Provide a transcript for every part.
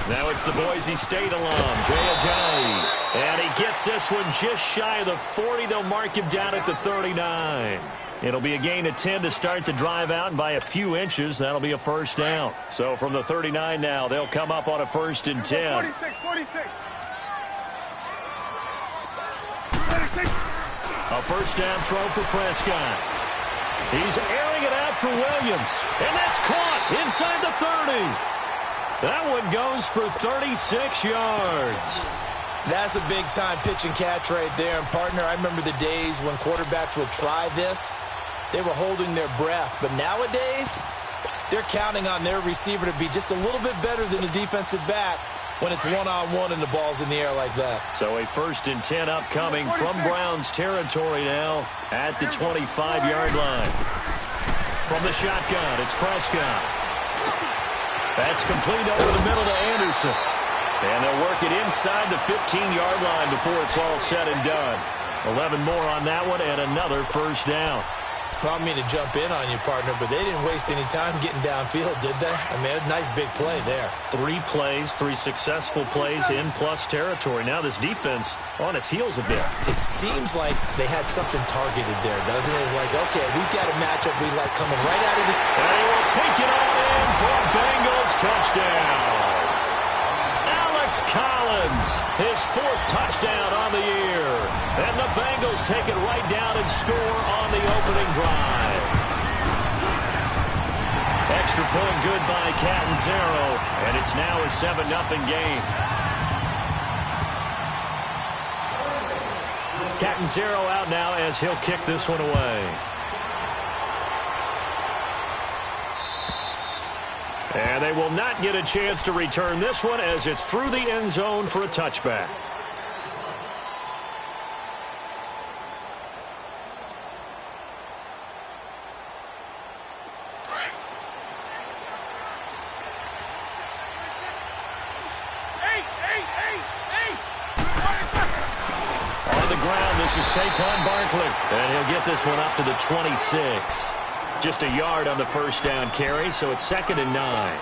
Now it's the Boise State alum, Jay Ajayi. And he gets this one just shy of the 40. They'll mark him down at the 39. It'll be a gain of 10 to start the drive out, and by a few inches, that'll be a first down. So from the 39 now, they'll come up on a 1st and 10. 46. A first down throw for Prescott. He's airing it out for Williams, and that's caught inside the 30. That one goes for 36 yards. That's a big-time pitch and catch right there. And, partner, I remember the days when quarterbacks would try this. They were holding their breath. But nowadays, they're counting on their receiver to be just a little bit better than the defensive back when it's one-on-one and the ball's in the air like that. So a 1st and 10 upcoming from Browns territory now at the 25-yard line. From the shotgun, it's Prescott. That's complete over the middle to Anderson. And they'll work it inside the 15-yard line before it's all said and done. 11 more on that one and another first down. Well, I don't mean to jump in on you, partner, but they didn't waste any time getting downfield, did they? I mean, a nice big play there. 3 plays, 3 successful plays in plus territory. Now this defense on its heels a bit. It seems like they had something targeted there, doesn't it? It's like, okay, we've got a matchup we like coming right out of the... And he will take it all in for a Bengals touchdown. Alex Collins, his 4th touchdown on the year. And the Bengals take it right down and score on the opening drive. Extra point good by Catanzaro, and it's now a 7-0 game. Catanzaro out now as he'll kick this one away. And they will not get a chance to return this one as it's through the end zone for a touchback. On the ground, this is Saquon Barkley. And he'll get this one up to the 26. Just a yard on the first down carry, so it's 2nd and 9.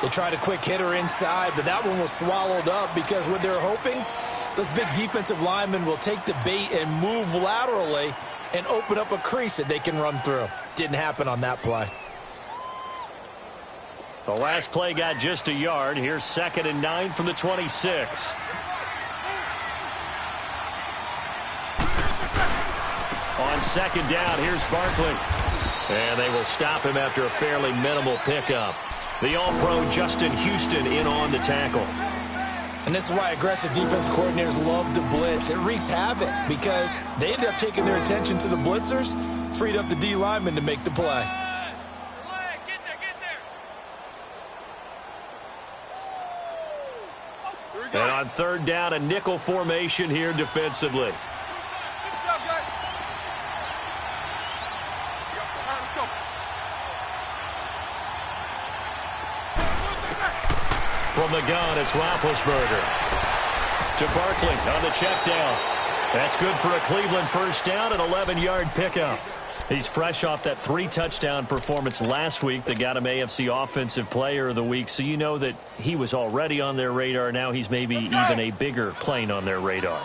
They tried a quick hitter inside, but that one was swallowed up because what they're hoping, those big defensive linemen will take the bait and move laterally and open up a crease that they can run through. Didn't happen on that play. The last play got just a yard. Here's 2nd and 9 from the 26. On 2nd down, here's Barkley. And they will stop him after a fairly minimal pickup. The All-Pro Justin Houston in on the tackle. And this is why aggressive defense coordinators love to blitz. It wreaks havoc because they end up taking their attention to the blitzers, freed up the D lineman to make the play. And on 3rd down, a nickel formation here defensively. From the gun, it's Roethlisberger. To Barkley on the check down. That's good for a Cleveland first down, an 11-yard pickup. He's fresh off that 3-touchdown performance last week that got him AFC Offensive Player of the Week, so you know that he was already on their radar. Now he's maybe even a bigger plane on their radar.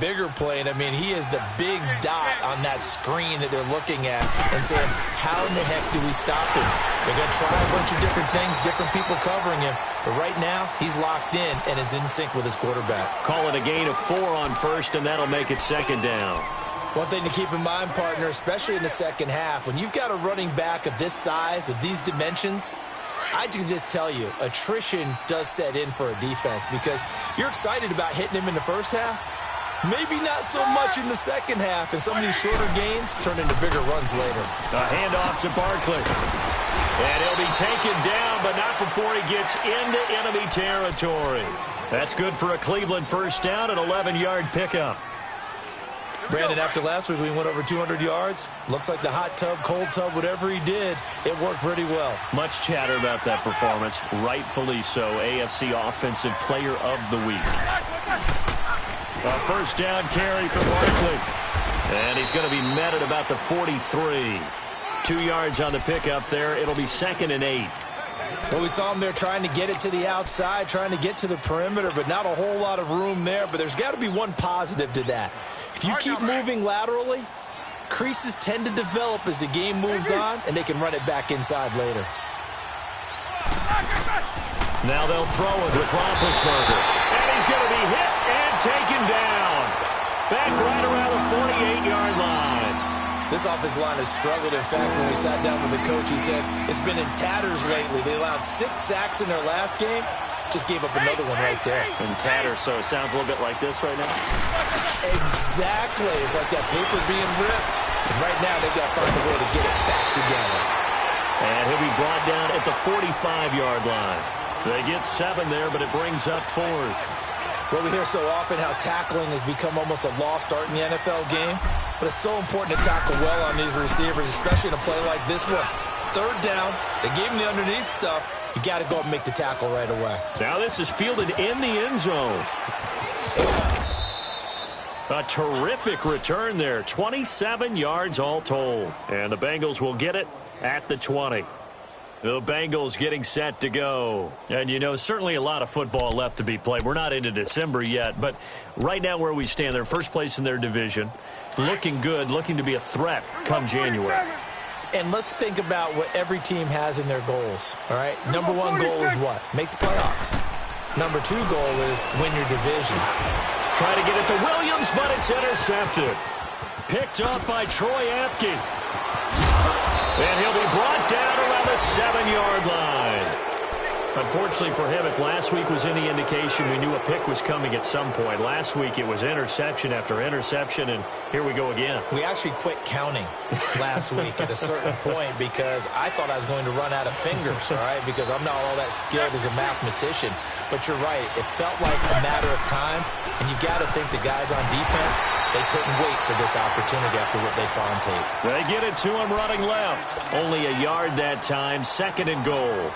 Bigger plane. I mean, he is the big dot on that screen that they're looking at and saying, how in the heck do we stop him? They're going to try a bunch of different things, different people covering him. But right now, he's locked in and is in sync with his quarterback. Call it a gain of 4 on first, and that'll make it 2nd down. One thing to keep in mind, partner, especially in the second half, when you've got a running back of this size, of these dimensions, I can just tell you, attrition does set in for a defense because you're excited about hitting him in the first half. Maybe not so much in the second half, and some of these shorter gains turn into bigger runs later. A handoff to Barkley. And he'll be taken down, but not before he gets into enemy territory. That's good for a Cleveland first down, an 11-yard pickup. Brandon, after last week, we went over 200 yards. Looks like the hot tub, cold tub, whatever he did, it worked pretty well. Much chatter about that performance. Rightfully so. AFC Offensive Player of the Week. A first down carry for Barkley. And he's going to be met at about the 43. 2 yards on the pickup there. It'll be 2nd and 8. Well, we saw him there trying to get it to the outside, trying to get to the perimeter, but not a whole lot of room there. But there's got to be one positive to that. If you keep moving laterally, creases tend to develop as the game moves on, and they can run it back inside later. Now they'll throw it with Roethlisberger. And he's going to be hit and taken down. Back right around the 48-yard line. This offensive line has struggled. In fact, when we sat down with the coach, he said it's been in tatters lately. They allowed 6 sacks in their last game. Just gave up another one right there. In tatters, so it sounds a little bit like this right now. Exactly. It's like that paper being ripped. And right now, they've got to find a way to get it back together. And he'll be brought down at the 45-yard line. They get 7 there, but it brings up 4th. Well, we hear so often how tackling has become almost a lost art in the NFL game. But it's so important to tackle well on these receivers, especially in a play like this one. 3rd down, they gave him the underneath stuff. You got to go up and make the tackle right away. Now this is fielded in the end zone. A terrific return there. 27 yards all told. And the Bengals will get it at the 20. The Bengals getting set to go. And, you know, certainly a lot of football left to be played. We're not into December yet, but right now where we stand, they're first place in their division. Looking good, looking to be a threat come January. And let's think about what every team has in their goals, all right? Number 1 goal is what? Make the playoffs. Number 2 goal is win your division. Try to get it to Williams, but it's intercepted. Picked up by Troy Apke. And he'll be brought down around the 7-yard line. Unfortunately for him, if last week was any indication, we knew a pick was coming at some point. Last week it was interception after interception, and here we go again. We actually quit counting last week at a certain point because I thought I was going to run out of fingers, all right, because I'm not all that skilled as a mathematician. But you're right. It felt like a matter of time, and you got to think the guys on defense, they couldn't wait for this opportunity after what they saw on tape. They get it to him running left. Only a yard that time, 2nd and goal.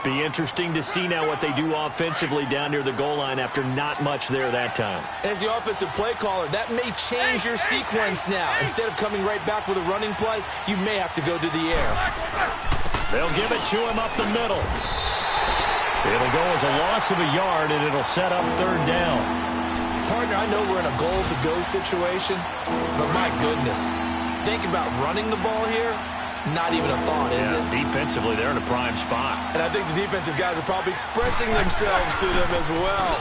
Be interesting to see now what they do offensively down near the goal line after not much there that time. As the offensive play caller, that may change your sequence now. Instead of coming right back with a running play, you may have to go to the air. They'll give it to him up the middle. It'll go as a loss of a yard, and it'll set up 3rd down. Partner, I know we're in a goal-to-go situation, but my goodness, think about running the ball here. Not even a thought, is it? Defensively, they're in a prime spot. And I think the defensive guys are probably expressing themselves to them as well.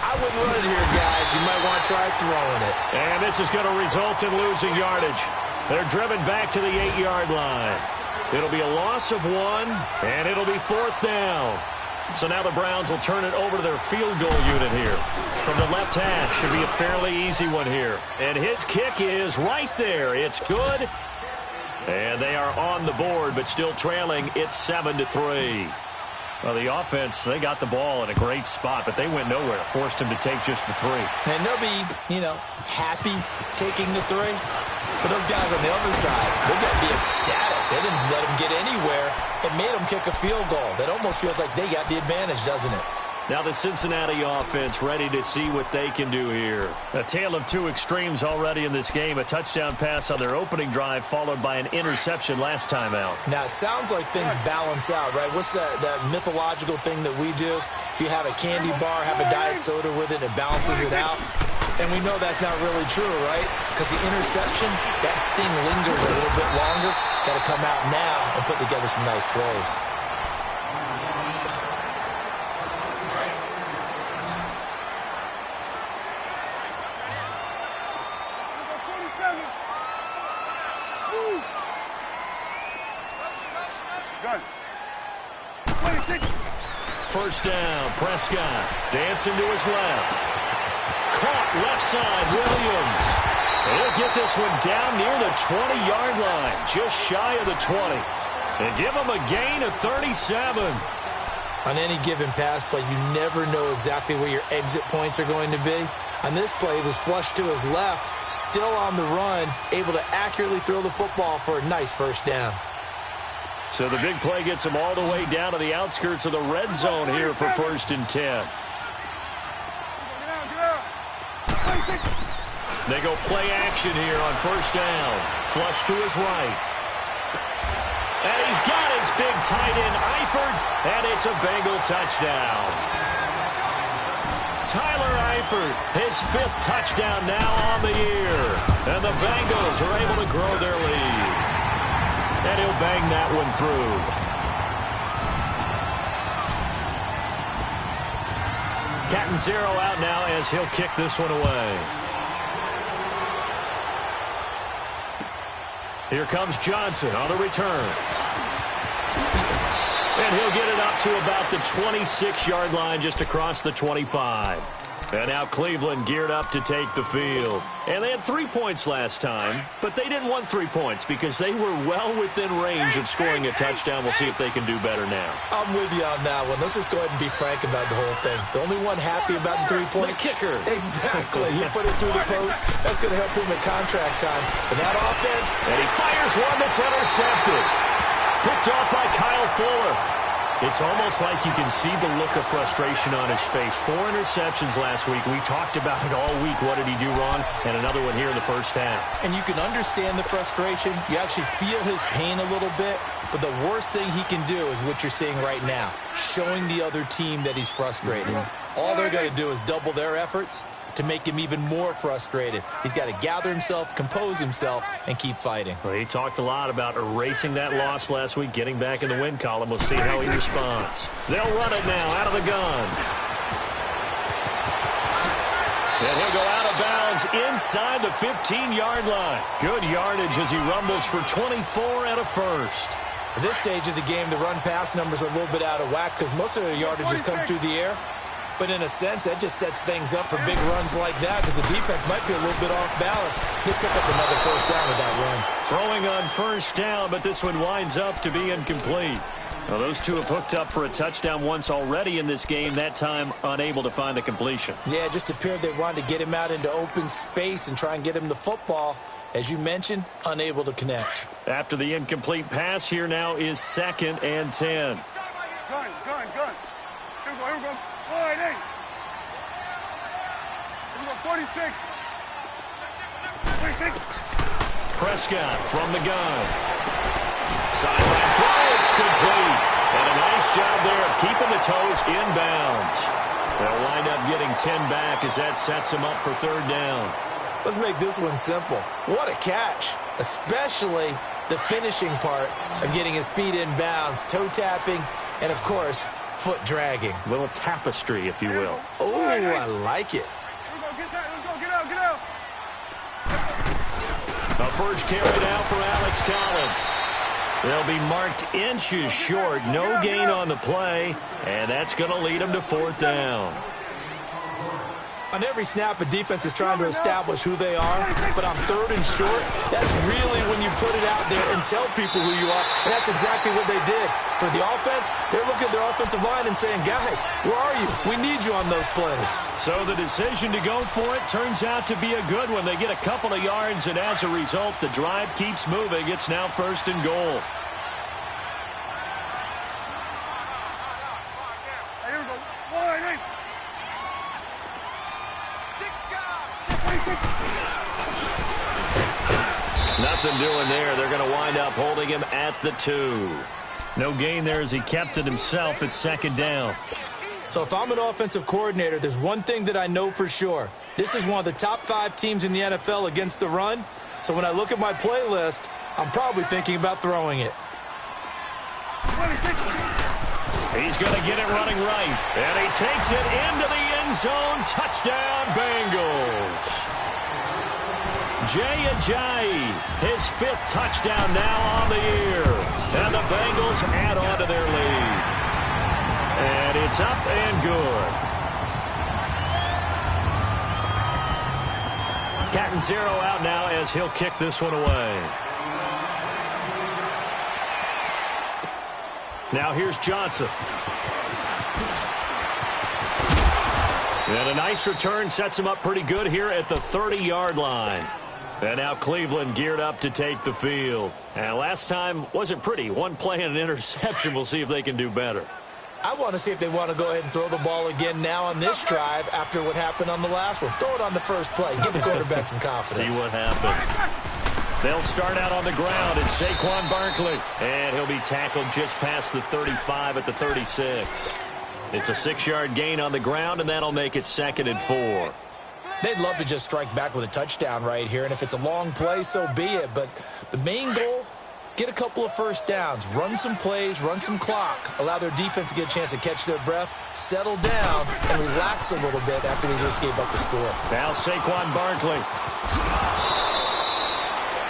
I wouldn't run it here, guys. You might want to try throwing it. And this is going to result in losing yardage. They're driven back to the 8-yard line. It'll be a loss of 1, and it'll be 4th down. So now the Browns will turn it over to their field goal unit here. From the left hash, should be a fairly easy one here. And his kick is right there. It's good. And they are on the board, but still trailing. It's 7-3. Well, the offense, they got the ball in a great spot, but they went nowhere. Forced him to take just the 3. And they'll be, happy taking the 3. For those guys on the other side, they're going to be ecstatic. They didn't let them get anywhere. It made them kick a field goal. That almost feels like they got the advantage, doesn't it? Now the Cincinnati offense ready to see what they can do here. A tale of 2 extremes already in this game. A touchdown pass on their opening drive followed by an interception last time out. Now it sounds like things balance out, right? What's that mythological thing that we do? If you have a candy bar, have a diet soda with it, it balances it out. And we know that's not really true, right? Because the interception, that sting lingers a little bit longer. Got to come out now and put together some nice plays. First down, Prescott dancing to his left. Caught left side, Williams. He'll get this one down near the 20-yard line, just shy of the 20. And give him a gain of 37. On any given pass play, you never know exactly where your exit points are going to be. On this play, it was flushed to his left, still on the run, able to accurately throw the football for a nice first down. So the big play gets him all the way down to the outskirts of the red zone here for 1st and 10. They go play action here on 1st down. Flush to his right. And he's got his big tight end, Eifert, and it's a Bengal touchdown. Tyler Eifert, his 5th touchdown now on the year. And the Bengals are able to grow their lead. And he'll bang that one through. Cat and zero out now as he'll kick this one away. Here comes Johnson on the return. And he'll get it up to about the 26-yard line, just across the 25. And now Cleveland geared up to take the field. And they had 3 points last time, but they didn't want 3 points because they were well within range of scoring a touchdown. We'll see if they can do better now. I'm with you on that one. Let's just go ahead and be frank about the whole thing. The only one happy about the 3-point? The kicker. Exactly. He put it through the post. That's going to help him at contract time. But that offense... And he fires one that's intercepted. Picked off by Kyle Fuller. It's almost like you can see the look of frustration on his face. 4 interceptions last week. We talked about it all week. What did he do wrong? And another one here in the first half. And you can understand the frustration. You actually feel his pain a little bit. But the worst thing he can do is what you're seeing right now, showing the other team that he's frustrated. All they're going to do is double their efforts to make him even more frustrated. He's got to gather himself, compose himself, and keep fighting. Well, he talked a lot about erasing that loss last week, getting back in the win column. We'll see how he responds. They'll run it now out of the gun. And he'll go out of bounds inside the 15-yard line. Good yardage as he rumbles for 24 and a first. At this stage of the game, the run-pass numbers are a little bit out of whack because most of the yardage has come through the air. But in a sense, that just sets things up for big runs like that because the defense might be a little bit off balance. He'll pick up another first down with that run. Throwing on first down, but this one winds up to be incomplete. Well, those two have hooked up for a touchdown once already in this game, that time unable to find the completion. Yeah, it just appeared they wanted to get him out into open space and try and get him the football. As you mentioned, unable to connect. After the incomplete pass, here now is 2nd and 10. Gun. Here we go. 46. Prescott from the gun. Sideline throw, it's complete. And a nice job there of keeping the toes inbounds. They'll wind up getting 10 back as that sets them up for 3rd down. Let's make this one simple. What a catch, especially the finishing part of getting his feet in bounds, toe tapping, and, of course, foot dragging. A little tapestry, if you will. Oh, I like it. Get out. A first carry now for Alex Collins. They'll be marked inches short. No gain on the play, and that's going to lead them to 4th down. On every snap, a defense is trying to establish who they are, but on 3rd and short, that's really when you put it out there and tell people who you are, and that's exactly what they did. For the offense, they're looking at their offensive line and saying, guys, where are you? We need you on those plays. So the decision to go for it turns out to be a good one. They get a couple of yards, and as a result, the drive keeps moving. It's now 1st and goal. Here we go. Nothing doing there. They're going to wind up holding him at the 2. No gain there as he kept it himself at 2nd down. So if I'm an offensive coordinator, there's one thing that I know for sure. This is one of the top 5 teams in the NFL against the run. So when I look at my playlist, I'm probably thinking about throwing it. He's going to get it running right. And he takes it into the end zone. Touchdown, Bengals. Jay Ajayi, his 5th touchdown now on the year. And the Bengals add on to their lead. And it's up and good. Cat and zero out now as he'll kick this one away. Now here's Johnson. And a nice return sets him up pretty good here at the 30-yard line. And now Cleveland geared up to take the field. And last time wasn't pretty. One play and an interception. We'll see if they can do better. I want to see if they want to go ahead and throw the ball again now on this drive after what happened on the last one. Throw it on the first play. Give the quarterback some confidence. See what happens. They'll start out on the ground. It's Saquon Barkley. And he'll be tackled just past the 35 at the 36. It's a 6-yard gain on the ground, and that'll make it 2nd and 4. They'd love to just strike back with a touchdown right here, and if it's a long play, so be it. But the main goal, get a couple of first downs, run some plays, run some clock, allow their defense to get a chance to catch their breath, settle down, and relax a little bit after they just gave up the score. Now Saquon Barkley.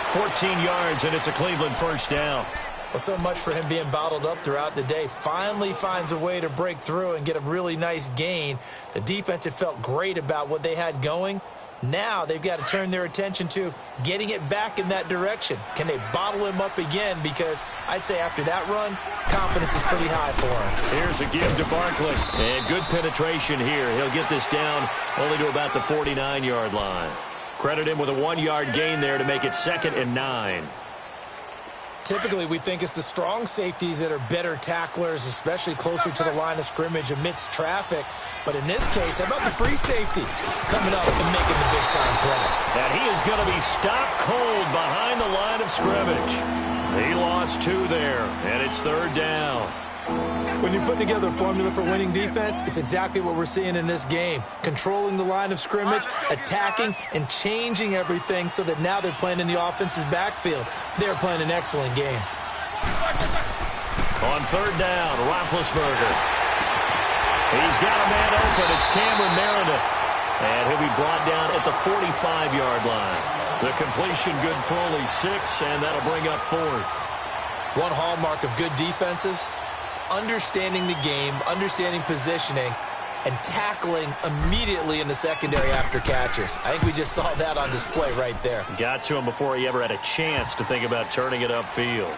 14 yards, and it's a Cleveland first down. Well, so much for him being bottled up throughout the day. Finally finds a way to break through and get a really nice gain. The defense had felt great about what they had going. Now they've got to turn their attention to getting it back in that direction. Can they bottle him up again? Because I'd say after that run, confidence is pretty high for him. Here's a give to Barkley. And good penetration here. He'll get this down only to about the 49-yard line. Credit him with a 1-yard gain there to make it 2nd and 9. Typically, we think it's the strong safeties that are better tacklers, especially closer to the line of scrimmage amidst traffic. But in this case, how about the free safety coming up and making the big-time play? And he is going to be stopped cold behind the line of scrimmage. He lost 2 there, and it's 3rd down. When you put together a formula for winning defense, it's exactly what we're seeing in this game. Controlling the line of scrimmage, attacking, and changing everything so that now they're playing in the offense's backfield. They're playing an excellent game. On 3rd down, Roethlisberger. He's got a man open. It's Cameron Meredith. And he'll be brought down at the 45-yard line. The completion good for only 6, and that'll bring up 4th. One hallmark of good defenses, it's understanding the game, understanding positioning, and tackling immediately in the secondary after catches. I think we just saw that on display right there. Got to him before he ever had a chance to think about turning it upfield.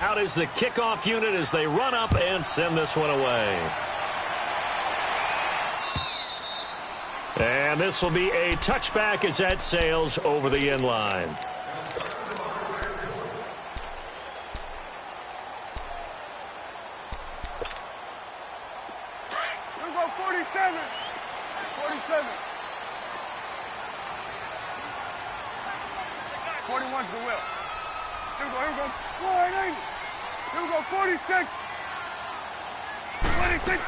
Out is the kickoff unit as they run up and send this one away. And this will be a touchback as that sails over the end line. Here we go, 47. 47. 41's the will. Here we go, here we go. 180. Here we go, 46. 26.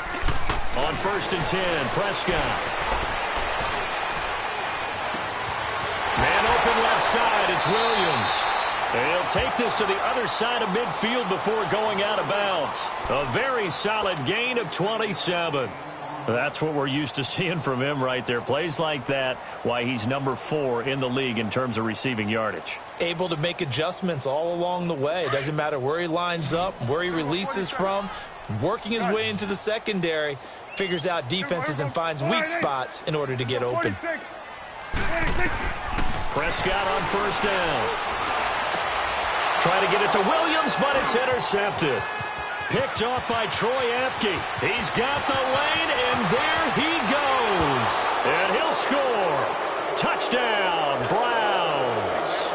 On 1st and 10, Prescott. Man open left side, it's Williams. He'll take this to the other side of midfield before going out of bounds. A very solid gain of 27. That's what we're used to seeing from him right there. Plays like that, why he's number 4 in the league in terms of receiving yardage. Able to make adjustments all along the way. Doesn't matter where he lines up, where he releases from, working his way into the secondary, figures out defenses and finds weak spots in order to get open. Prescott on 1st down. Try to get it to Williams, but it's intercepted. Picked off by Troy Apke. He's got the lane, and there he goes. And he'll score. Touchdown, Browns.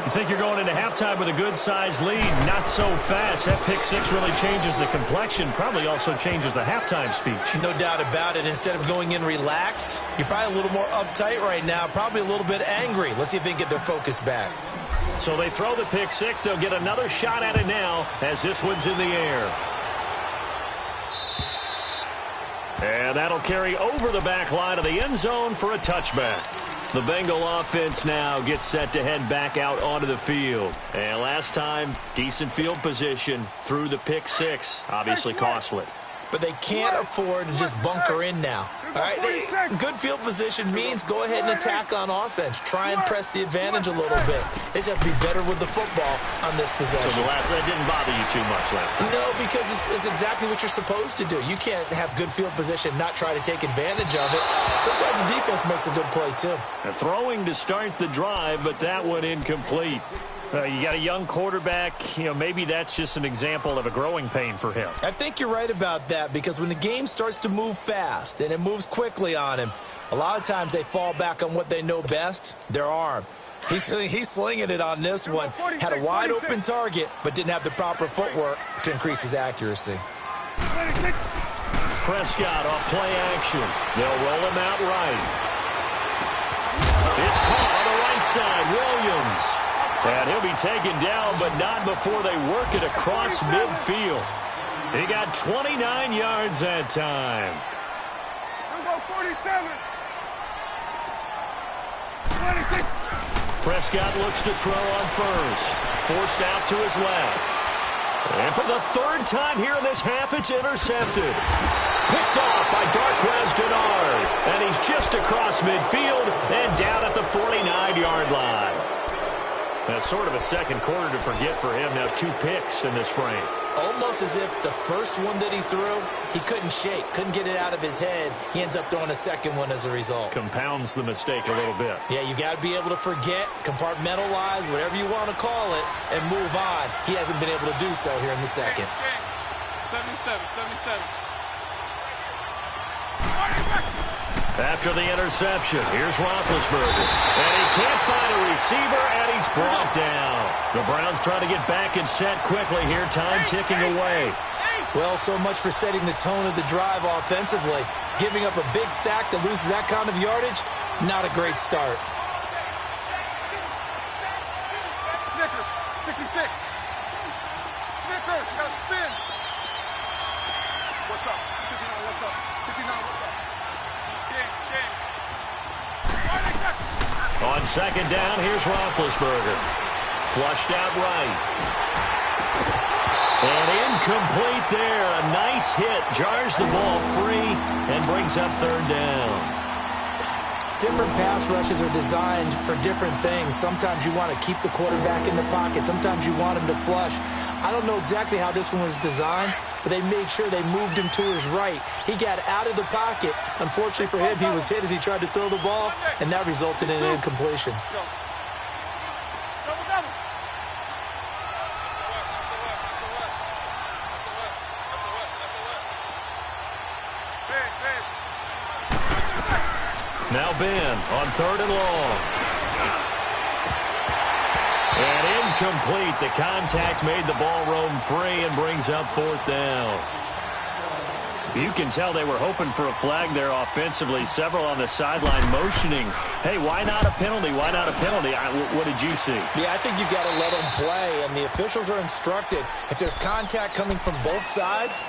You think you're going into halftime with a good-sized lead? Not so fast. That pick 6 really changes the complexion, probably also changes the halftime speech. No doubt about it. Instead of going in relaxed, you're probably a little more uptight right now, probably a little bit angry. Let's see if they can get their focus back. So they throw the pick 6. They'll get another shot at it now as this one's in the air. And that'll carry over the back line of the end zone for a touchback. The Bengal offense now gets set to head back out onto the field. And last time, decent field position through the pick 6. Obviously costly. But they can't afford to just bunker in now. All right, good field position means go ahead and attack on offense. Try and press the advantage a little bit. They just have to be better with the football on this possession. So that didn't bother you too much last time? No, because it's exactly what you're supposed to do. You can't have good field position, not try to take advantage of it. Sometimes the defense makes a good play, too. Throwing to start the drive, but that one incomplete. You got a young quarterback. Maybe that's just an example of a growing pain for him. I think you're right about that, because when the game starts to move fast and it moves quickly on him, a lot of times they fall back on what they know best, their arm. He's slinging it on this one. Had a wide open target, but didn't have the proper footwork to increase his accuracy. Prescott off play action. They'll roll him out right. It's caught on the right side. Williams. And he'll be taken down, but not before they work it across midfield. He got 29 yards that time. We'll go 47. 26. Prescott looks to throw on first. Forced out to his left. And for the third time here in this half, it's intercepted. Picked off by Darquez Denard. And he's just across midfield and down at the 49-yard line. That's sort of a second quarter to forget for him. Now 2 picks in this frame. Almost as if the first one that he threw, he couldn't shake, couldn't get it out of his head. He ends up throwing a second one as a result. Compounds the mistake a little bit. Yeah, you got to be able to forget, compartmentalize, whatever you want to call it, and move on. He hasn't been able to do so here in the second. 77. After the interception, here's Roethlisberger. And he can't find a receiver, and he's brought down. The Browns trying to get back and set quickly here, time ticking away. Well, so much for setting the tone of the drive offensively. Giving up a big sack that loses that kind of yardage, not a great start. Snickers, 66. Snickers, you got to spin. What's up? 59, what's up? 59, what's up? Game. On second down, here's Roethlisberger. Flushed out right. And incomplete there. A nice hit. Jars the ball free and brings up third down. Different pass rushes are designed for different things. Sometimes you want to keep the quarterback in the pocket. Sometimes you want him to flush. I don't know exactly how this one was designed, but they made sure they moved him to his right. He got out of the pocket. Unfortunately for him, he was hit as he tried to throw the ball, and that resulted in an incompletion. Now Ben on third and long. And incomplete. The contact made the ball roam free and brings up fourth down. You can tell they were hoping for a flag there offensively. Several on the sideline motioning, hey, why not a penalty? Why not a penalty? What did you see? Yeah, I think you've got to let them play, and the officials are instructed. If there's contact coming from both sides,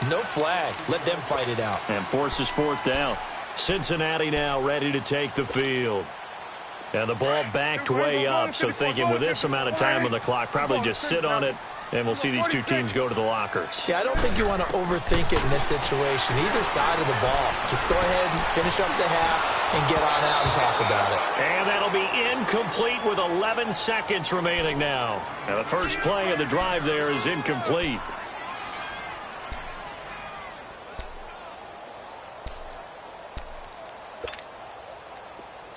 no flag. Let them fight it out. And forces fourth down. Cincinnati now ready to take the field. And the ball backed way up, so thinking with this amount of time on the clock, probably just sit on it, and we'll see these two teams go to the lockers. Yeah, I don't think you want to overthink it in this situation. Either side of the ball. Just go ahead and finish up the half and get on out and talk about it. And that'll be incomplete with 11 seconds remaining now. And the first play of the drive there is incomplete.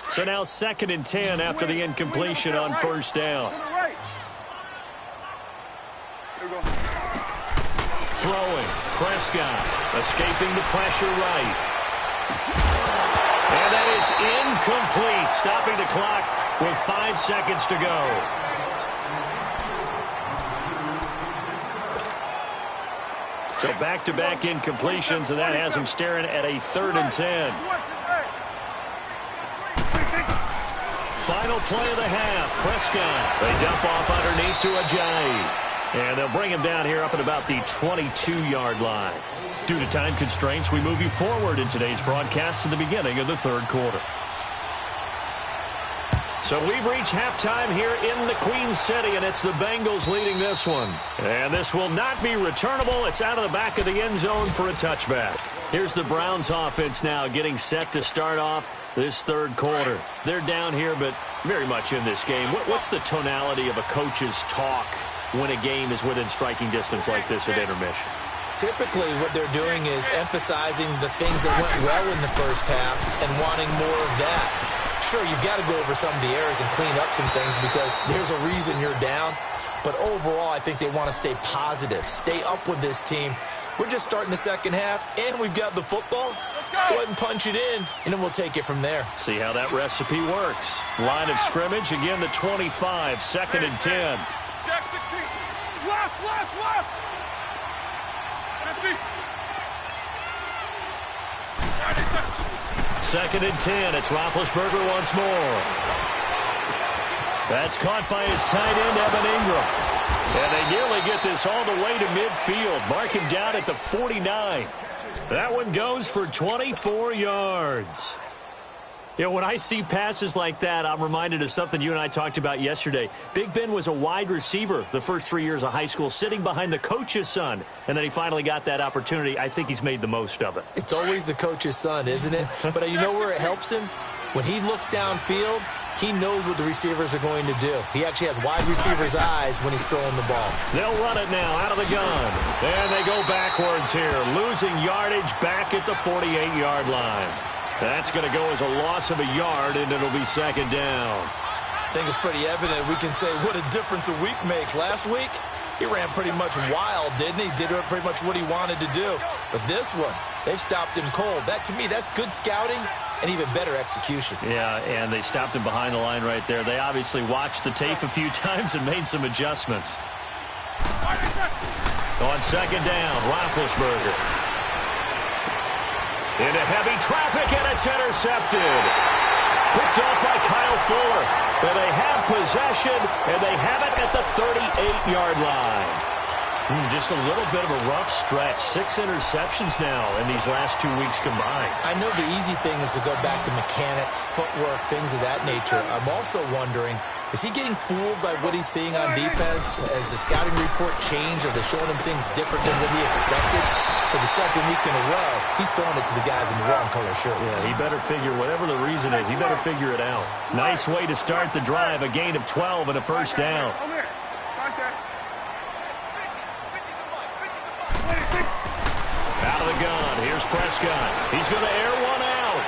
So now 2nd and 10 after the incompletion on first down. Throwing, Prescott, escaping the pressure right. And that is incomplete, stopping the clock with 5 seconds to go. So back-to-back incompletions, and that has him staring at a 3rd and 10. Final play of the half. Prescott. They dump off underneath to Ajayi. And they'll bring him down here up at about the 22-yard line. Due to time constraints, we move you forward in today's broadcast to the beginning of the third quarter. So we've reached halftime here in the Queen City, and it's the Bengals leading this one. And this will not be returnable. It's out of the back of the end zone for a touchback. Here's the Browns offense now getting set to start off this third quarter. They're down here, but very much in this game. What's the tonality of a coach's talk when a game is within striking distance like this at intermission? Typically, what they're doing is emphasizing the things that went well in the first half and wanting more of that. Sure, you've got to go over some of the errors and clean up some things because there's a reason you're down. But overall, I think they want to stay positive, stay up with this team. We're just starting the second half, and we've got the football. Let's go ahead and punch it in, and then we'll take it from there. See how that recipe works. Line of scrimmage, again the 25, 2nd and 10. Jack 16. Left. 50. 2nd and 10. It's Roethlisberger once more. That's caught by his tight end, Evan Ingram. And they nearly get this all the way to midfield. Mark him down at the 49. That one goes for 24 yards. You know, when I see passes like that, I'm reminded of something you and I talked about yesterday. Big Ben was a wide receiver the first 3 years of high school, sitting behind the coach's son, and then he finally got that opportunity. I think he's made the most of it. It's always the coach's son, isn't it? But you know where it helps him? When he looks downfield, he knows what the receivers are going to do. He actually has wide receivers' eyes when he's throwing the ball. They'll run it now out of the gun. And they go backwards here, losing yardage back at the 48-yard line. That's going to go as a loss of a yard, and it'll be 2nd down. I think it's pretty evident we can say what a difference a week makes. Last week, he ran pretty much wild, didn't he? Did pretty much what he wanted to do. But this one, they've stopped him cold. That, to me, that's good scouting and even better execution. Yeah, and they stopped him behind the line right there. They obviously watched the tape a few times and made some adjustments. On 2nd down, Roethlisberger. Into heavy traffic, and it's intercepted. Picked up by Kyle Fuller. And they have possession, and they have it at the 38-yard line. Just a little bit of a rough stretch. 6 interceptions now in these last 2 weeks combined. I know the easy thing is to go back to mechanics, footwork, things of that nature. I'm also wondering, is he getting fooled by what he's seeing on defense? Has the scouting report changed? Are they showing him things different than what he expected? For the 2nd week in a row, he's throwing it to the guys in the wrong color shirts. Yeah, he better figure, whatever the reason is, he better figure it out. Nice way to start the drive, a gain of 12 and a 1st down. Out of the gun, here's Prescott. He's going to air one out.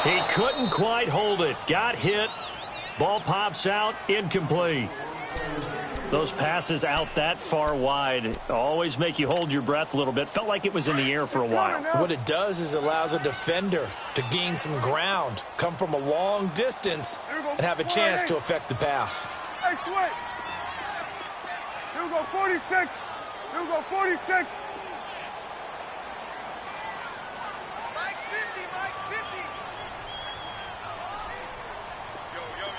He couldn't quite hold it. Got hit. Ball pops out, incomplete. Those passes out that far wide always make you hold your breath a little bit. Felt like it was in the air for a while. What it does is allows a defender to gain some ground, come from a long distance, and have a chance to affect the pass. Hey, Sweat. Here we go, 46. Here we go, 46. Mike's 50, Mike's 50.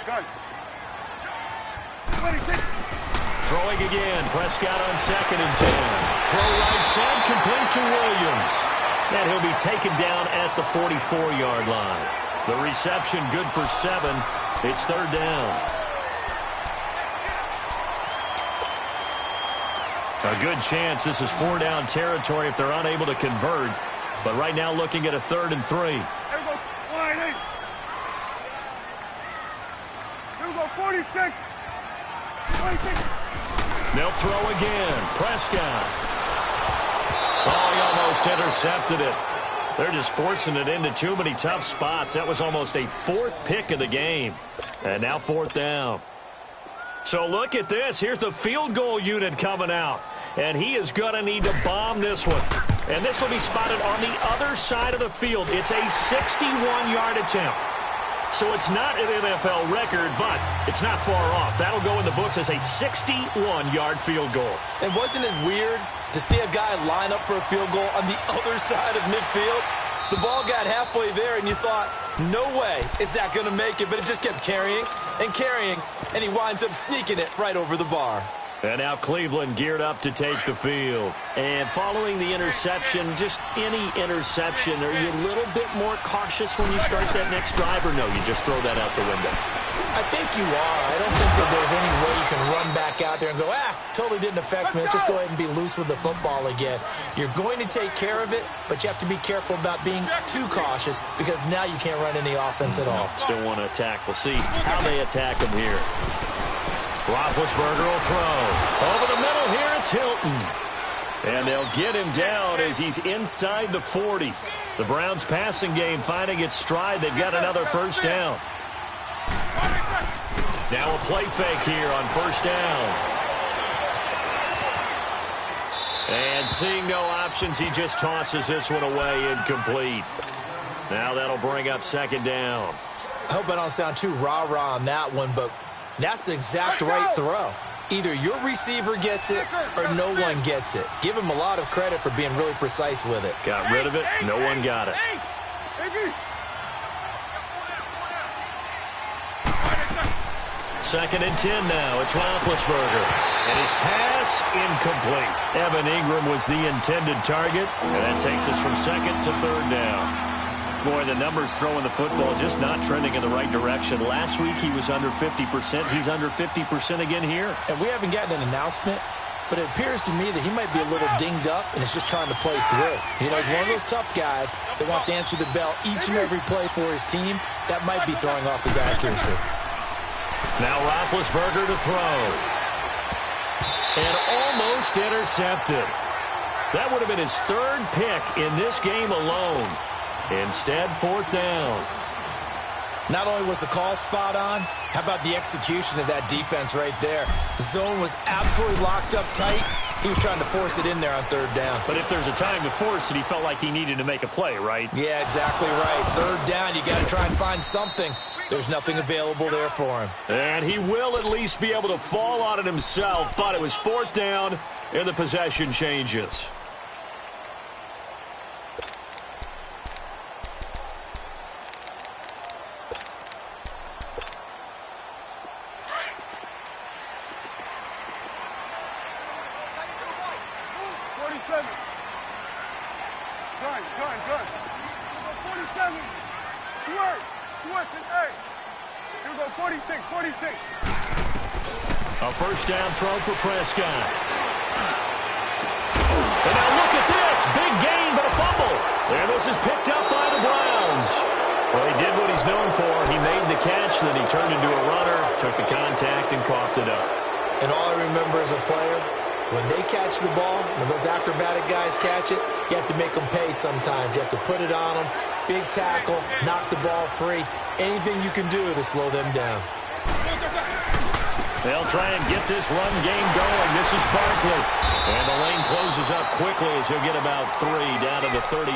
Gun. 26. Throwing again. Prescott on 2nd and 10. Throw right side, complete to Williams. And he'll be taken down at the 44-yard line. The reception good for 7. It's 3rd down. A good chance this is 4-down territory if they're unable to convert. But right now looking at a 3rd and 3. Here we go, line 8. Here we go, 46. 26. They'll throw again. Prescott. Oh, he almost intercepted it. They're just forcing it into too many tough spots. That was almost a 4th pick of the game. And now 4th down. So look at this. Here's the field goal unit coming out. And he is going to need to bomb this one. And this will be spotted on the other side of the field. It's a 61-yard attempt. So it's not an NFL record, but it's not far off. That'll go in the books as a 61-yard field goal. And wasn't it weird to see a guy line up for a field goal on the other side of midfield? The ball got halfway there, and you thought, no way is that going to make it. But it just kept carrying and carrying, and he winds up sneaking it right over the bar. And now Cleveland geared up to take the field. And following the interception, just any interception, are you a little bit more cautious when you start that next drive, or no, you just throw that out the window? I think you are. I don't think that there's any way you can run back out there and go, totally didn't affect me. Let's just go ahead and be loose with the football again. You're going to take care of it, but you have to be careful about being too cautious because now you can't run any offense at all. Still want to attack. We'll see how they attack him here. Roethlisberger will throw. Over the middle here, it's Hilton. And they'll get him down as he's inside the 40. The Browns passing game finding its stride. They've got another 1st down. Now a play fake here on 1st down. And seeing no options, he just tosses this one away incomplete. Now that'll bring up 2nd down. I hope I don't sound too rah-rah on that one, but that's the exact right throw. Either your receiver gets it or no one gets it. Give him a lot of credit for being really precise with it. Got rid of it. No one got it. Second and 10 now. It's Roethlisberger. And his pass incomplete. Evan Ingram was the intended target. And that takes us from second to third down. Boy, the numbers throwing the football just not trending in the right direction. Last week he was under 50%. He's under 50% again here. And we haven't gotten an announcement, but it appears to me that he might be a little dinged up and is just trying to play through. You know, he's one of those tough guys that wants to answer the bell each and every play for his team. That might be throwing off his accuracy. Now Roethlisberger to throw. And almost intercepted. That would have been his third pick in this game alone. Instead, fourth down. Not only was the call spot on, how about the execution of that defense right there? The zone was absolutely locked up tight. He was trying to force it in there on third down. But if there's a time to force it, he felt like he needed to make a play, right? Yeah, exactly right. Third down, you got to try and find something. There's nothing available there for him. And he will at least be able to fall on it himself, but it was fourth down, and the possession changes. A first down throw for Prescott. And now look at this. Big gain, but a fumble. And this is picked up by the Browns. Well, he did what he's known for. He made the catch, then he turned into a runner, took the contact, and coughed it up. And all I remember as a player, when they catch the ball, when those acrobatic guys catch it, you have to make them pay sometimes. You have to put it on them. Big tackle, knock the ball free. Anything you can do to slow them down. They'll try and get this run game going. This is Barkley. And the lane closes up quickly as he'll get about 3 down to the 38.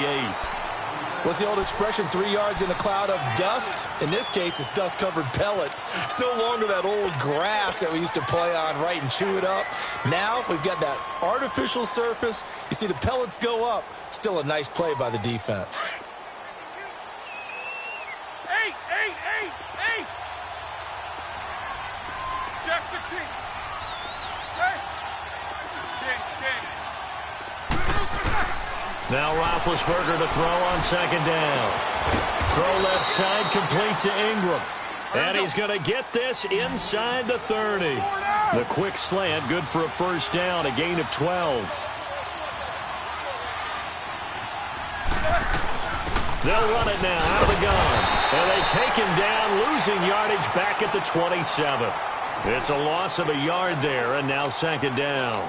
What's the old expression, 3 yards in a cloud of dust? In this case, it's dust-covered pellets. It's no longer that old grass that we used to play on, right, and chew it up. Now we've got that artificial surface. You see the pellets go up. Still a nice play by the defense. Jack 16. Now Roethlisberger to throw on second down. Throw left side complete to Ingram. And he's going to get this inside the 30. The quick slant, good for a first down, a gain of 12. They'll run it now out of the gun. And they take him down, losing yardage back at the 27. It's a loss of a yard there, and now second down.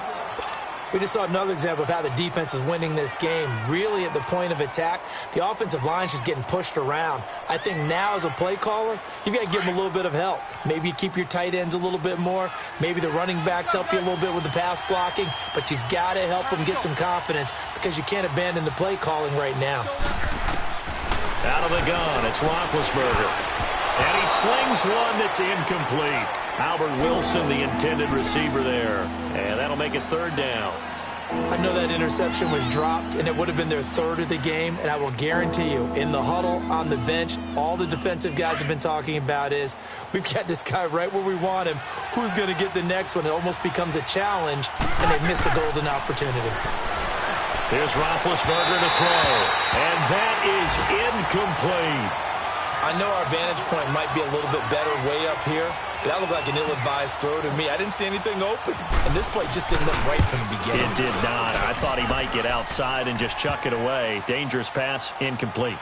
We just saw another example of how the defense is winning this game. Really at the point of attack, the offensive line is just getting pushed around. I think now as a play caller, you've got to give them a little bit of help. Maybe you keep your tight ends a little bit more. Maybe the running backs help you a little bit with the pass blocking. But you've got to help them get some confidence because you can't abandon the play calling right now. Out of the gun, it's Roethlisberger. And he slings one that's incomplete. Albert Wilson, the intended receiver there. And that'll make it third down. I know that interception was dropped, and it would have been their third of the game. And I will guarantee you, in the huddle, on the bench, all the defensive guys have been talking about is, we've got this guy right where we want him. Who's going to get the next one? It almost becomes a challenge, and they've missed a golden opportunity. Here's Roethlisberger to throw. And that is incomplete. I know our vantage point might be a little bit better way up here, but that looked like an ill-advised throw to me. I didn't see anything open, and this play just didn't look right from the beginning. It did not. I thought he might get outside and just chuck it away. Dangerous pass, incomplete.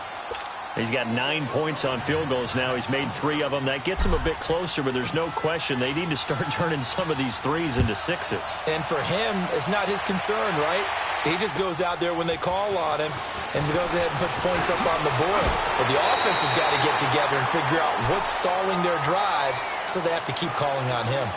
He's got 9 points on field goals now. He's made 3 of them. That gets him a bit closer, but there's no question they need to start turning some of these threes into sixes. And for him, it's not his concern, right? He just goes out there when they call on him and goes ahead and puts points up on the board. But the offense has got to get together and figure out what's stalling their drives, so they have to keep calling on him.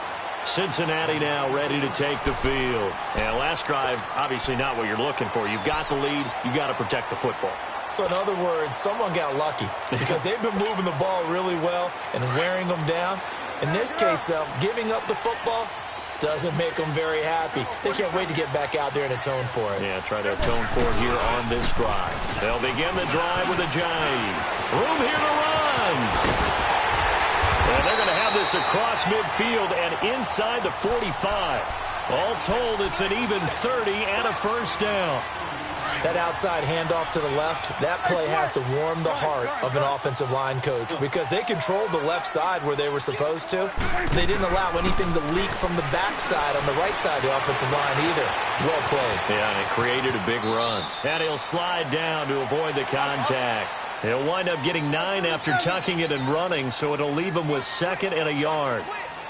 Cincinnati now ready to take the field. And last drive, obviously not what you're looking for. You've got the lead. You've got to protect the football. So in other words, someone got lucky because they've been moving the ball really well and wearing them down. In this case, though, giving up the football, Doesn't make them very happy. They can't wait to get back out there and atone for it. Yeah, try to atone for it here on this drive. They'll begin the drive with a jive. Room here to run. And they're going to have this across midfield and inside the 45. All told, it's an even 30 and a first down. That outside handoff to the left, that play has to warm the heart of an offensive line coach because they controlled the left side where they were supposed to. They didn't allow anything to leak from the backside on the right side of the offensive line either. Well played. Yeah, and it created a big run. And he'll slide down to avoid the contact. He'll wind up getting 9 after tucking it and running, so it'll leave him with 2nd and a yard.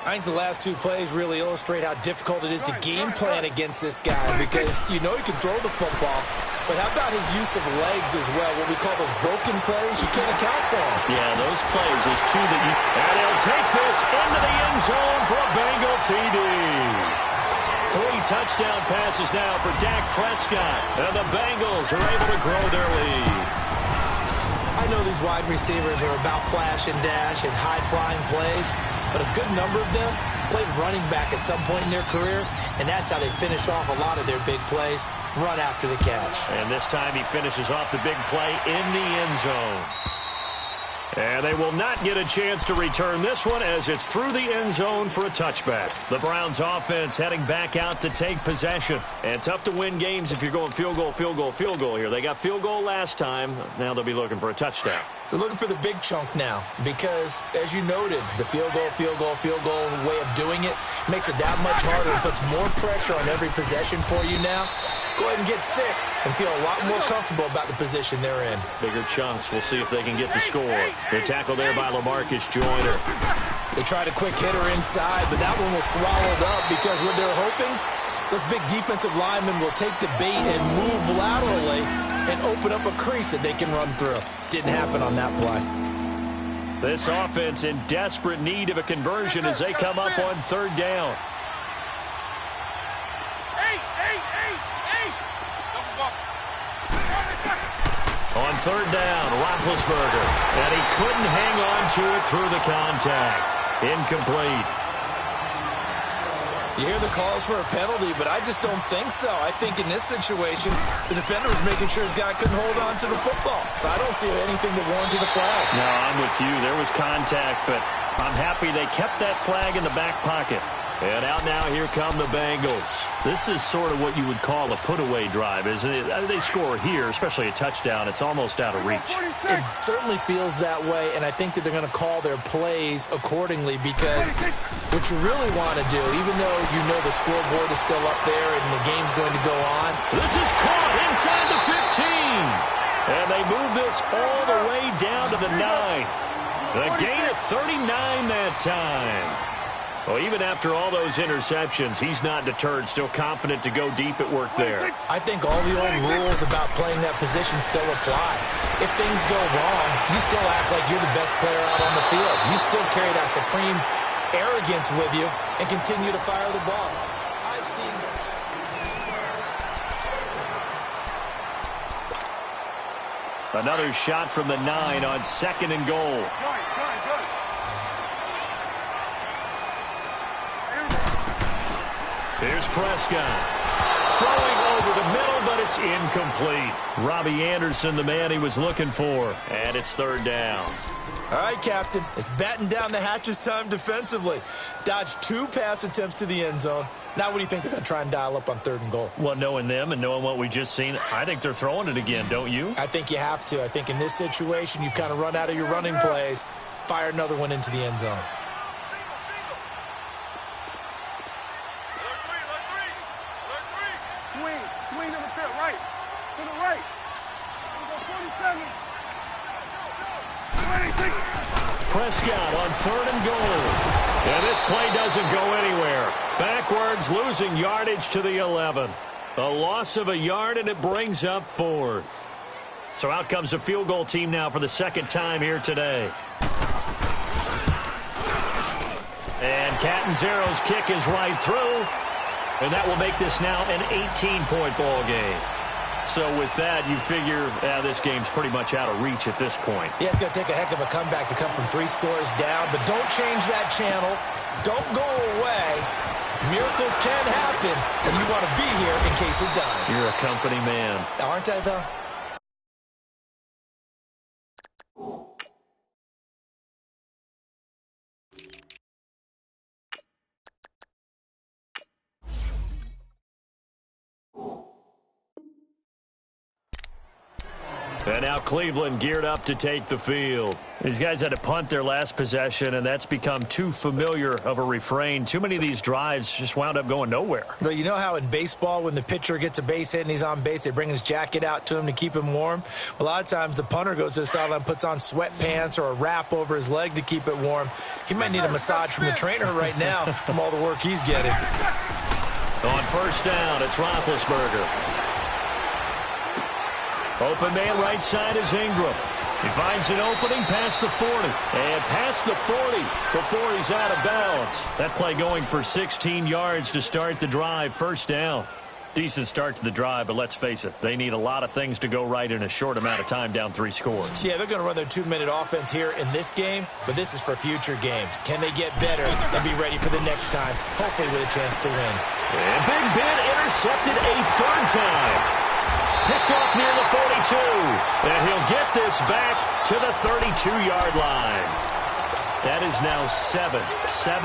I think the last 2 plays really illustrate how difficult it is to game plan against this guy because you know he can throw the football, but how about his use of legs as well? What we call those broken plays, you can't account for them. Yeah, those plays, those 2 that you... And he'll take this into the end zone for a Bengal TD. 3 touchdown passes now for Dak Prescott, and the Bengals are able to grow their lead. I know these wide receivers are about flash and dash and high-flying plays, but a good number of them played running back at some point in their career, and that's how they finish off a lot of their big plays, run after the catch. And this time he finishes off the big play in the end zone. And they will not get a chance to return this one as it's through the end zone for a touchback. The Browns offense heading back out to take possession. And tough to win games if you're going field goal, field goal, field goal here. They got field goal last time. Now they'll be looking for a touchdown. They're looking for the big chunk now because, as you noted, the field goal way of doing it makes it that much harder. It puts more pressure on every possession for you now. Go ahead and get 6 and feel a lot more comfortable about the position they're in. Bigger chunks. We'll see if they can get the score. The tackle there by LaMarcus Joyner. They tried a quick hitter inside, but that one was swallowed up because what they're hoping, those big defensive linemen will take the bait and move laterally and open up a crease that they can run through. Didn't happen on that play. This offense in desperate need of a conversion as they come up on 3rd down. On 3rd down, Roethlisberger. And he couldn't hang on to it through the contact. Incomplete. You hear the calls for a penalty, but I just don't think so. I think in this situation, the defender was making sure his guy couldn't hold on to the football. So I don't see anything that warranted a flag. No, I'm with you. There was contact, but I'm happy they kept that flag in the back pocket. And out now, here come the Bengals. This is sort of what you would call a put-away drive, isn't it? They score here, especially a touchdown. It's almost out of reach. It certainly feels that way, and I think that they're going to call their plays accordingly because what you really want to do, even though you know the scoreboard is still up there and the game's going to go on. This is caught inside the 15. And they move this all the way down to the 9. A gain of 39 that time. Well, even after all those interceptions, he's not deterred, still confident to go deep at work there. I think all the old rules about playing that position still apply. If things go wrong, you still act like you're the best player out on the field. You still carry that supreme arrogance with you and continue to fire the ball. I've seen... Another shot from the 9 on 2nd and goal. Here's Prescott. Throwing over the middle, but it's incomplete. Robbie Anderson, the man he was looking for. And it's 3rd down. All right, Captain. It's batten down the hatches time defensively. Dodged 2 pass attempts to the end zone. Now what do you think they're going to try and dial up on 3rd and goal? Well, knowing them and knowing what we just seen, I think they're throwing it again, don't you? I think you have to. I think in this situation, you've kind of run out of your running plays. Fire another one into the end zone. Swing to the pit, right. To the right. 47. Prescott on 3rd and goal. And this play doesn't go anywhere. Backwards, losing yardage to the 11. A loss of a yard, and it brings up 4th. So out comes the field goal team now for the 2nd time here today. And Catanzaro's kick is right through. And that will make this now an 18-point ball game. So with that, you figure this game's pretty much out of reach at this point. Yeah, it's going to take a heck of a comeback to come from 3 scores down, but don't change that channel. Don't go away. Miracles can happen, and you want to be here in case it does. You're a company man. Aren't I, though? And now Cleveland geared up to take the field. These guys had to punt their last possession, and that's become too familiar of a refrain. Too many of these drives just wound up going nowhere. Well, you know how in baseball, when the pitcher gets a base hit and he's on base, they bring his jacket out to him to keep him warm? A lot of times the punter goes to the sideline, puts on sweatpants or a wrap over his leg to keep it warm. He might need a massage from the trainer right now from all the work he's getting. On first down, it's Roethlisberger. Open man right side is Ingram. He finds an opening past the 40. And past the 40 before he's out of bounds. That play going for 16 yards to start the drive. First down. Decent start to the drive, but let's face it, they need a lot of things to go right in a short amount of time, down 3 scores. Yeah, they're going to run their 2-minute offense here in this game, but this is for future games. Can they get better and be ready for the next time, hopefully with a chance to win? And Big Ben intercepted a third time. Picked off near the 42. And he'll get this back to the 32-yard line. That is now 7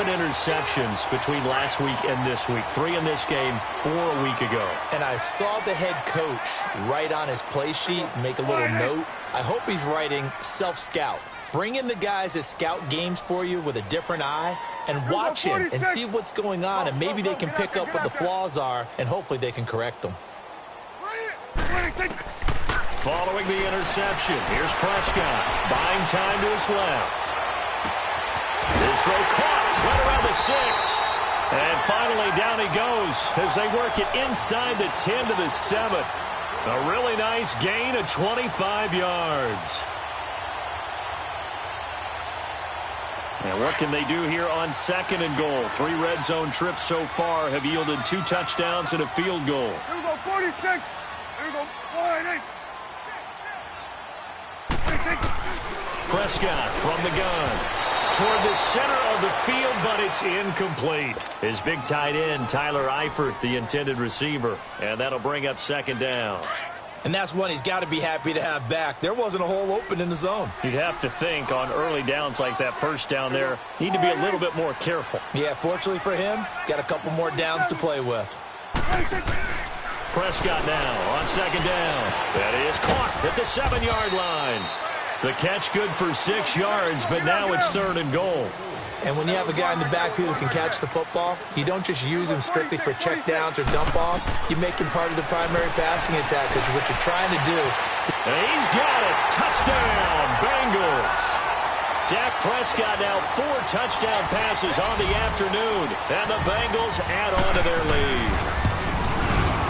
interceptions between last week and this week. 3 in this game, 4 a week ago. And I saw the head coach write on his play sheet, make a little note. I hope he's writing self-scout. Bring in the guys that scout games for you with a different eye and watch him and see what's going on, and maybe they can pick up what the flaws are, and hopefully they can correct them. Following the interception, here's Prescott, buying time to his left. This throw caught right around the 6. And finally down he goes as they work it inside the 10 to the 7. A really nice gain of 25 yards. And what can they do here on second and goal? 3 red zone trips so far have yielded 2 touchdowns and a field goal. Here we go, 46. Here we go, 48. Prescott from the gun toward the center of the field, but it's incomplete. His big tight end, Tyler Eifert, the intended receiver, and that'll bring up second down. And that's one he's got to be happy to have back. There wasn't a hole open in the zone. You'd have to think on early downs like that first down there, need to be a little bit more careful. Yeah, fortunately for him, got a couple more downs to play with. Prescott now on second down. That is caught at the 7-yard line. The catch good for 6 yards, but now it's third and goal. And when you have a guy in the backfield who can catch the football, you don't just use him strictly for check downs or dump offs. You make him part of the primary passing attack, because what you're trying to do. And he's got it. Touchdown, Bengals. Dak Prescott now 4 touchdown passes on the afternoon, and the Bengals add on to their lead.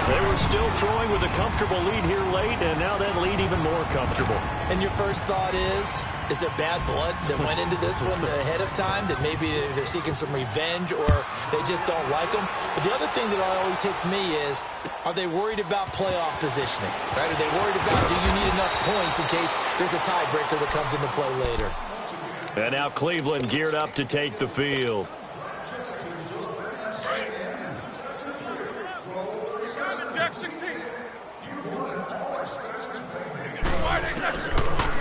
They were still throwing with a comfortable lead here late, and now that lead even more comfortable. And your first thought is there bad blood that went into this one ahead of time, that maybe they're seeking some revenge or they just don't like them? But the other thing that always hits me is, are they worried about playoff positioning? Right? Are they worried about, do you need enough points in case there's a tiebreaker that comes into play later? And now Cleveland geared up to take the field.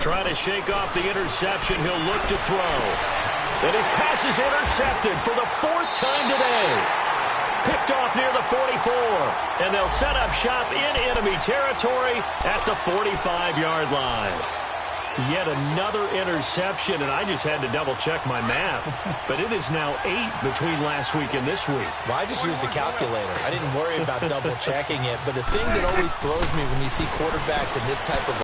Trying to shake off the interception. He'll look to throw. And his pass is intercepted for the 4th time today. Picked off near the 44. And they'll set up shop in enemy territory at the 45-yard line. Yet another interception, and I just had to double-check my math. But it is now 8 between last week and this week. Well, I just used a calculator. I didn't worry about double-checking it. But the thing that always throws me when you see quarterbacks in this type of